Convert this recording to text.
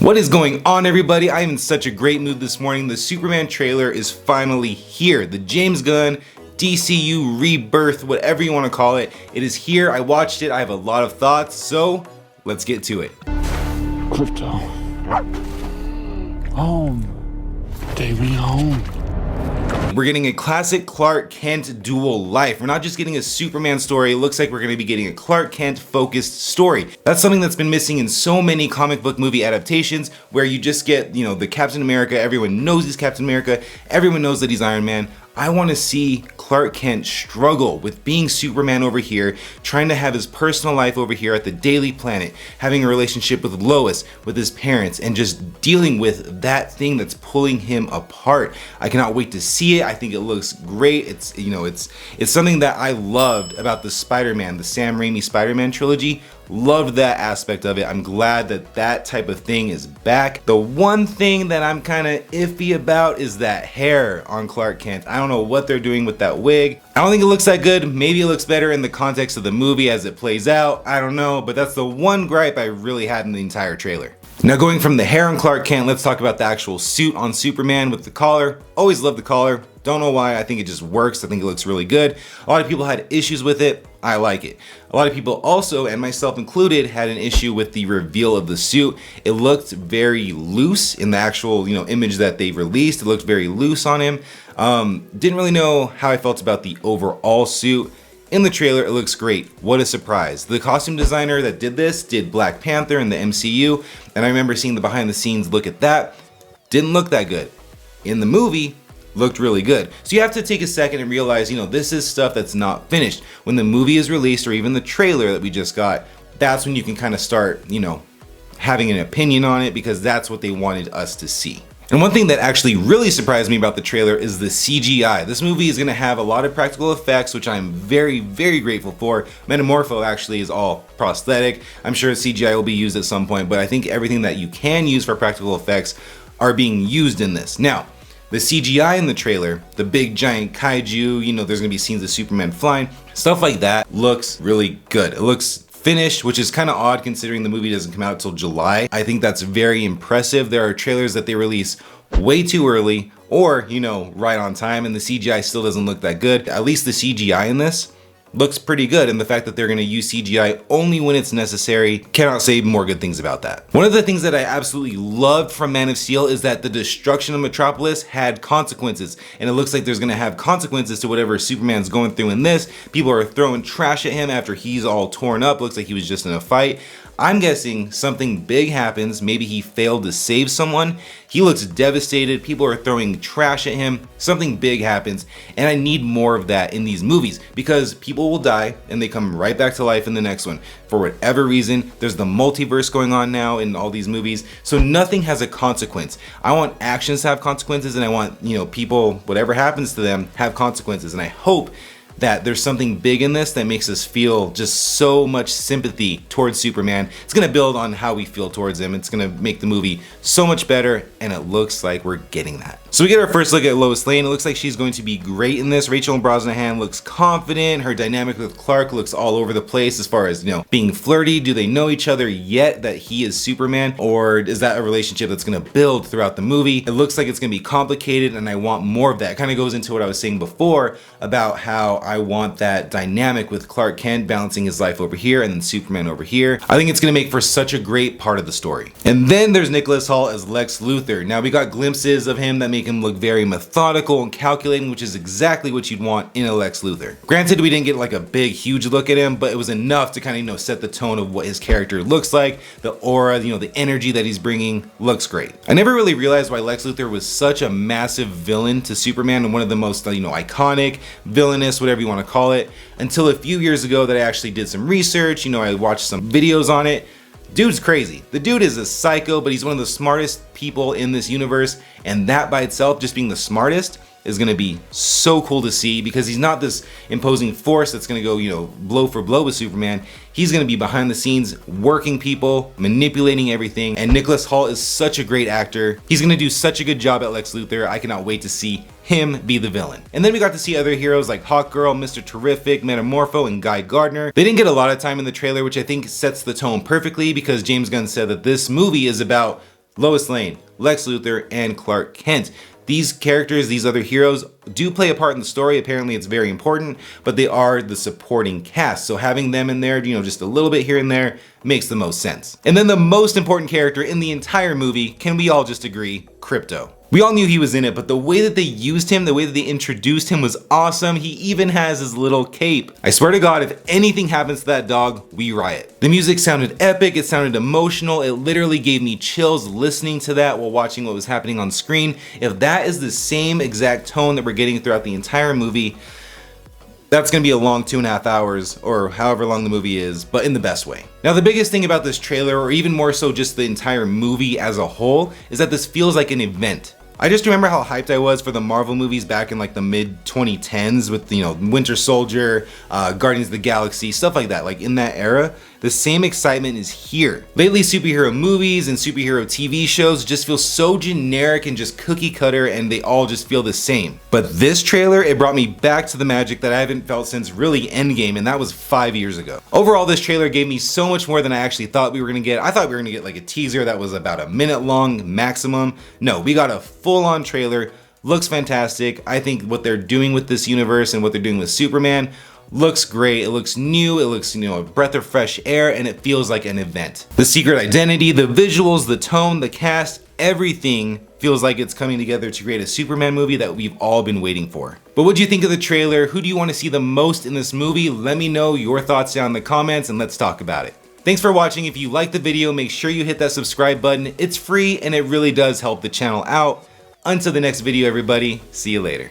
What is going on, everybody? I am in such a great mood this morning. The Superman trailer is finally here. The James Gunn DCU rebirth, whatever you want to call it. It is here. I watched it. I have a lot of thoughts, so let's get to it. Crypto. Home. Take me home. We're getting a classic Clark Kent dual life. We're not just getting a Superman story. It looks like we're going to be getting a Clark Kent focused story. That's something that's been missing in so many comic book movie adaptations, where you just get, the Captain America. Everyone knows he's Captain America. Everyone knows that he's Iron Man. I want to see Clark Kent struggle with being Superman over here, trying to have his personal life over here at the Daily Planet, having a relationship with Lois, with his parents, and just dealing with that thing that's pulling him apart. I cannot wait to see it. I think it looks great. It's something that I loved about the Spider-Man, the Sam Raimi Spider-Man trilogy. Loved that aspect of it. I'm glad that that type of thing is back. The one thing that I'm kind of iffy about is that hair on Clark Kent. I don't know what they're doing with that wig. I don't think it looks that good. Maybe it looks better in the context of the movie as it plays out. I don't know, but that's the one gripe I really had in the entire trailer. Now, going from the hair on Clark Kent, let's talk about the actual suit on Superman with the collar. Always loved the collar. Don't know why. I think it just works. I think it looks really good. A lot of people had issues with it. I like it. A lot of people also, and myself included, had an issue with the reveal of the suit. It looked very loose in the actual, image that they released. It looked very loose on him. Didn't really know how I felt about the overall suit. In the trailer, it looks great. What a surprise. The costume designer that did this did Black Panther in the MCU, and I remember seeing the behind the scenes look at that. Didn't look that good. In the movie, looked really good. So you have to take a second and realize, this is stuff that's not finished. When the movie is released, or even the trailer that we just got, that's when you can kind of start, having an opinion on it, because that's what they wanted us to see. And one thing that actually really surprised me about the trailer is the CGI. This movie is going to have a lot of practical effects, which I'm very, very grateful for. Metamorpho actually is all prosthetic. I'm sure CGI will be used at some point, but I think everything that you can use for practical effects are being used in this. Now, the CGI in the trailer, the big giant kaiju, there's gonna be scenes of Superman flying, stuff like that looks really good. It looks finished, which is kind of odd considering the movie doesn't come out until July. I think that's very impressive. There are trailers that they release way too early or, right on time, and the CGI still doesn't look that good. At least the CGI in this looks pretty good, and the fact that they're going to use CGI only when it's necessary, cannot say more good things about that. One of the things that I absolutely loved from Man of Steel is that the destruction of Metropolis had consequences, and it looks like there's going to have consequences to whatever Superman's going through in this. People are throwing trash at him after he's all torn up. Looks like he was just in a fight. I'm guessing something big happens. Maybe he failed to save someone. He looks devastated. People are throwing trash at him. Something big happens. And I need more of that in these movies, because people will die and they come right back to life in the next one. For whatever reason, there's the multiverse going on now in all these movies. So nothing has a consequence. I want actions to have consequences, and I want, people, whatever happens to them, have consequences. And I hope that there's something big in this that makes us feel just so much sympathy towards Superman. It's gonna build on how we feel towards him. It's gonna make the movie so much better, and it looks like we're getting that. So we get our first look at Lois Lane. It looks like she's going to be great in this. Rachel Brosnahan looks confident. Her dynamic with Clark looks all over the place as far as, being flirty. Do they know each other yet that he is Superman? Or is that a relationship that's gonna build throughout the movie? It looks like it's gonna be complicated, and I want more of that. It kind of goes into what I was saying before about how I want that dynamic with Clark Kent balancing his life over here and then Superman over here. I think it's gonna make for such a great part of the story. And then there's Nicholas Hoult as Lex Luthor. Now, we got glimpses of him that make him look very methodical and calculating, which is exactly what you'd want in a Lex Luthor. Granted, we didn't get like a big, huge look at him, but it was enough to kind of, set the tone of what his character looks like. The aura, the energy that he's bringing looks great. I never really realized why Lex Luthor was such a massive villain to Superman, and one of the most, iconic, villainous, whatever you want to call it, until a few years ago that I actually did some research. I watched some videos on it. Dude's crazy. The dude is a psycho, but he's one of the smartest people in this universe, and that by itself, just being the smartest, is going to be so cool to see, because he's not this imposing force that's going to go, blow for blow with Superman. He's going to be behind the scenes, working people, manipulating everything, and Nicholas Hoult is such a great actor. He's going to do such a good job at Lex Luthor. I cannot wait to see him be the villain. And then we got to see other heroes like Hawkgirl, Mr. Terrific, Metamorpho, and Guy Gardner. They didn't get a lot of time in the trailer, which I think sets the tone perfectly, because James Gunn said that this movie is about Lois Lane, Lex Luthor, and Clark Kent. These characters, these other heroes, do play a part in the story. Apparently it's very important, but they are the supporting cast. So having them in there, just a little bit here and there makes the most sense. And then the most important character in the entire movie, can we all just agree? Crypto. We all knew he was in it, but the way that they used him, the way that they introduced him was awesome. He even has his little cape. I swear to God, if anything happens to that dog, we riot. The music sounded epic, it sounded emotional, it literally gave me chills listening to that while watching what was happening on screen. If that is the same exact tone that we're getting throughout the entire movie, that's gonna be a long 2.5 hours, or however long the movie is, but in the best way. Now, the biggest thing about this trailer, or even more so just the entire movie as a whole, is that this feels like an event. I just remember how hyped I was for the Marvel movies back in like the mid 2010s with, Winter Soldier, Guardians of the Galaxy, stuff like that. Like in that era, the same excitement is here. Lately, superhero movies and superhero TV shows just feel so generic and just cookie cutter, and they all just feel the same. But this trailer, it brought me back to the magic that I haven't felt since really Endgame, and that was 5 years ago. Overall, this trailer gave me so much more than I actually thought we were gonna get. I thought we were gonna get like a teaser that was about a minute long maximum. No, we got a full-on trailer. Looks fantastic. I think what they're doing with this universe and what they're doing with Superman looks great. It looks new, it looks, a breath of fresh air, and it feels like an event. The secret identity, the visuals, the tone, the cast, everything feels like it's coming together to create a Superman movie that we've all been waiting for. But what do you think of the trailer? Who do you want to see the most in this movie? Let me know your thoughts down in the comments and let's talk about it. Thanks for watching. If you liked the video, make sure you hit that subscribe button. It's free and it really does help the channel out. Until the next video, everybody, see you later.